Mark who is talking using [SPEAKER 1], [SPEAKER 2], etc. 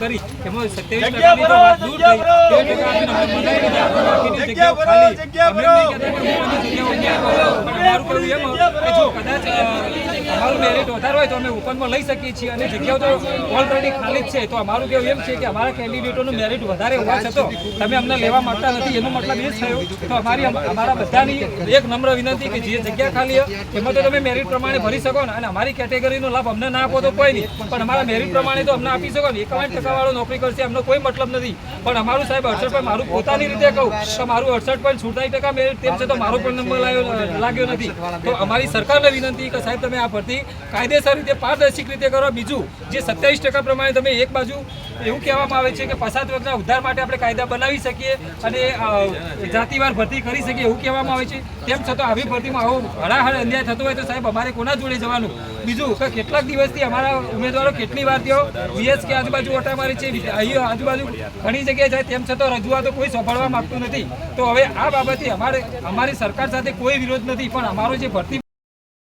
[SPEAKER 1] કરી એમાં 27% ની વાત દૂર થઈ 2% અમને મનાઈ લીધી આપણે બાકીની જગ્યાઓ ખાલી અમે નહીં કહેતા કે ઉપરની જગ્યાઓ અહીંયા કરો પણ અમારું કહ્યું એમ કે જો કદાચ અમારું મેરિટ વધારે હોય તો અમે ઓપનમાં લઈ શકીએ છીએ અને જગ્યાઓ તો ઓલરેડી ખાલી જ છે તો અમારું કહેવું એમ છે કે અમારા કેન્ડિડેટોનું મેરિટ વધારે હોવા છતાં તમે અમને લેવા માંગતા નથી એનો મતલબ એ જ થયો તો અમારા બધાની એક નમ્ર વિનંતી કે જે જગ્યા ખાલી એમાં તો તમે મેરિટ પ્રમાણે ભરી શકો ને અને અમારી કેટેગરીનો લાભ અમને ના આપો તો કોઈ નહીં પણ અમારા મેરિટ પ્રમાણે તો અમને આપી શકો ને 51% વાળો નોકરી કરશે અમને કોઈ મતલબ નથી પણ અમારું સાહેબ 68 મારું પોતાની રીતે કહું તો મારું 68.47% મેરિટ તેમ છે તો મારો પણ નંબર લાગ્યો નથી તો અમારી સરકારને વિનંતી કે સાહેબ તમે આ ભરતી કાયદેસર રીતે પારદર્શક રીતે કરો બીજું જે 27% પ્રમાણે તમે એક બાજુ એવું કહેવામાં આવે છે કે પછાત વર્ગના ઉદ્ધાર માટે આપણે કાયદા બનાવી શકીએ અને જાતિવાર ભરતી કરી શકીએ એવું કહેવામાં આવે છે તેમ છતાં આવી ભરતીમાં આવો હળાહળ અન્યાય થતો હોય તો સાહેબ અમારે કોના જોડે જવાનું બીજું કે કેટલાક દિવસથી અમારા ઉમેદવારો કેટલી વાર તેઓ VSK આજુબાજુ ઓટા મારી છે અહીં આજુબાજુ ઘણી જગ્યાએ જાય તેમ છતાં રજૂઆતો કોઈ સંભાળવા માંગતું નથી તો હવે આ બાબતે અમારી સરકાર સાથે કોઈ વિરોધ નથી પણ અમારો જે ભરતી